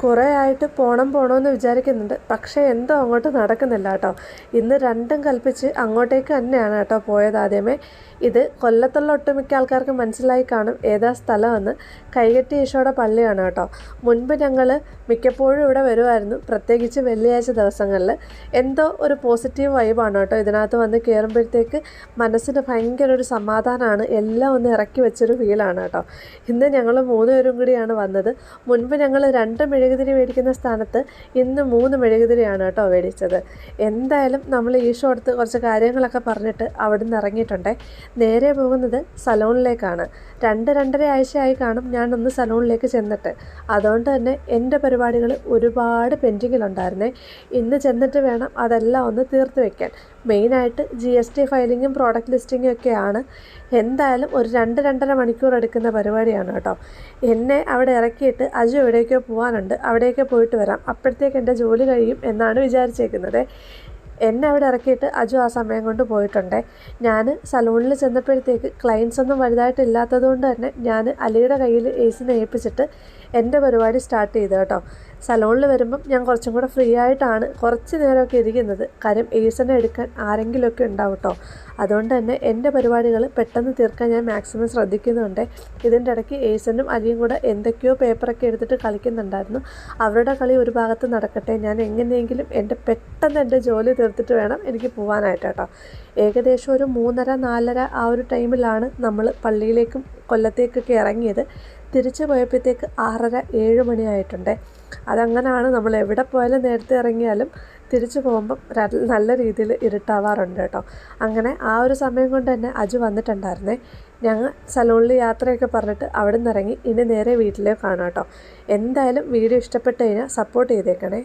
കുറേ ആയിട്ട് പോണമെന്ന് വിചാരിക്കുന്നുണ്ട്. പക്ഷേ എന്തോ അങ്ങോട്ട് നടക്കുന്നില്ല കേട്ടോ. ഇന്ന് രണ്ടും കൽപ്പിച്ച് അങ്ങോട്ടേക്ക് തന്നെയാണ് കേട്ടോ പോയത്. ആദ്യമേ ഇത് കൊല്ലത്തുള്ള ഒട്ടുമിക്ക ആൾക്കാർക്ക് മനസ്സിലായി കാണും ഏതാ സ്ഥലമെന്ന്. കൈകെട്ടി ഈശോയുടെ പള്ളിയാണ് കേട്ടോ. മുൻപ് ഞങ്ങൾ മിക്കപ്പോഴും ഇവിടെ വരുമായിരുന്നു, പ്രത്യേകിച്ച് വെള്ളിയാഴ്ച ദിവസങ്ങളിൽ. എന്തോ ഒരു പോസിറ്റീവ് വൈബാണ് കേട്ടോ ഇതിനകത്ത് വന്ന് കയറുമ്പോഴത്തേക്ക്. മനസ്സിന് ഭയങ്കര ഒരു സമാധാനമാണ്, എല്ലാം ഒന്ന് ഇറക്കി വെച്ചൊരു ഫീലാണ് കേട്ടോ. ഇന്ന് ഞങ്ങൾ 3 പേരും കൂടിയാണ് വന്നത്. മുൻപ് ഞങ്ങൾ 2 മെഴുകുതിരി മേടിക്കുന്ന സ്ഥാനത്ത് ഇന്ന് 3 മെഴുകുതിരിയാണ് കേട്ടോ മേടിച്ചത്. എന്തായാലും നമ്മൾ ഈശോ അടുത്ത് കുറച്ച് കാര്യങ്ങളൊക്കെ പറഞ്ഞിട്ട് അവിടെ നിന്ന് ഇറങ്ങിയിട്ടുണ്ടേ. നേരെ പോകുന്നത് സലൂണിലേക്കാണ്. 2-2.5 ആഴ്ചയായി കാണും ഞാനൊന്ന് സലൂണിലേക്ക് ചെന്നിട്ട്. അതുകൊണ്ട് തന്നെ എൻ്റെ പരിപാടികൾ ഒരുപാട് പെൻഡിങ്ങിലുണ്ടായിരുന്നേ. ഇന്ന് ചെന്നിട്ട് വേണം അതെല്ലാം ഒന്ന് തീർത്ത് വയ്ക്കാൻ. മെയിനായിട്ട് GST ഫയലിങ്ങും പ്രോഡക്റ്റ് ലിസ്റ്റിങ്ങും ഒക്കെയാണ്. എന്തായാലും ഒരു 2-2.5 മണിക്കൂർ എടുക്കുന്ന പരിപാടിയാണ് കേട്ടോ. എന്നെ അവിടെ ഇറക്കിയിട്ട് അജു എവിടേക്കോ പോകാനുണ്ട്, അവിടേക്കോ പോയിട്ട് വരാം, അപ്പോഴത്തേക്ക് എൻ്റെ ജോലി കഴിയും എന്നാണ് വിചാരിച്ചേക്കുന്നത്. എന്നെ അവിടെ ഇറക്കിയിട്ട് അജു ആ സമയം കൊണ്ട് പോയിട്ടുണ്ടേ. ഞാൻ സലൂണിൽ ചെന്നപ്പോഴത്തേക്ക് ക്ലയൻസ് ഒന്നും വലുതായിട്ടില്ലാത്തത് കൊണ്ട് തന്നെ ഞാൻ അലിയുടെ കയ്യിൽ ഏസിനെ ഏൽപ്പിച്ചിട്ട് എൻ്റെ പരിപാടി സ്റ്റാർട്ട് ചെയ്തു കേട്ടോ. സലൂണിൽ വരുമ്പം ഞാൻ കുറച്ചും കൂടെ ഫ്രീ ആയിട്ടാണ് കുറച്ച് നേരമൊക്കെ ഇരിക്കുന്നത്. കാര്യം ഏസിനെ എടുക്കാൻ ആരെങ്കിലുമൊക്കെ ഉണ്ടാവും കേട്ടോ. അതുകൊണ്ട് തന്നെ എൻ്റെ പരിപാടികൾ പെട്ടെന്ന് തീർക്കാൻ ഞാൻ മാക്സിമം ശ്രദ്ധിക്കുന്നുണ്ട്. ഇതിൻ്റെ ഇടയ്ക്ക് ഏസനും അലിയും കൂടെ എന്തൊക്കെയോ പേപ്പറൊക്കെ എടുത്തിട്ട് കളിക്കുന്നുണ്ടായിരുന്നു. അവരുടെ കളി ഒരു ഭാഗത്ത് നടക്കട്ടെ, ഞാൻ എങ്ങനെയെങ്കിലും പെട്ടെന്ന് എൻ്റെ ജോലി തീർത്തിട്ട് വേണം എനിക്ക് പോകാനായിട്ട് കേട്ടോ. ഏകദേശം ഒരു 3:30-4:30 ആ ഒരു ടൈമിലാണ് നമ്മൾ പള്ളിയിലേക്കും കൊല്ലത്തേക്കൊക്കെ ഇറങ്ങിയത്. തിരിച്ചു പോയപ്പോഴത്തേക്ക് 6:30-7 മണിയായിട്ടുണ്ട്. അതങ്ങനെയാണ്, നമ്മൾ എവിടെ പോയാലും നേരത്തെ ഇറങ്ങിയാലും തിരിച്ചു പോകുമ്പം നല്ല രീതിയിൽ ഇരുട്ടാവാറുണ്ട് കേട്ടോ. അങ്ങനെ ആ ഒരു സമയം കൊണ്ട് തന്നെ അജു വന്നിട്ടുണ്ടായിരുന്നേ. ഞങ്ങൾ സലൂണിൽ യാത്രയൊക്കെ പറഞ്ഞിട്ട് അവിടെ നിന്ന് ഇറങ്ങി. ഇനി നേരെ വീട്ടിലേക്ക് കാണാം കേട്ടോ. എന്തായാലും വീഡിയോ ഇഷ്ടപ്പെട്ട് കഴിഞ്ഞാൽ സപ്പോർട്ട് ചെയ്തേക്കണേ.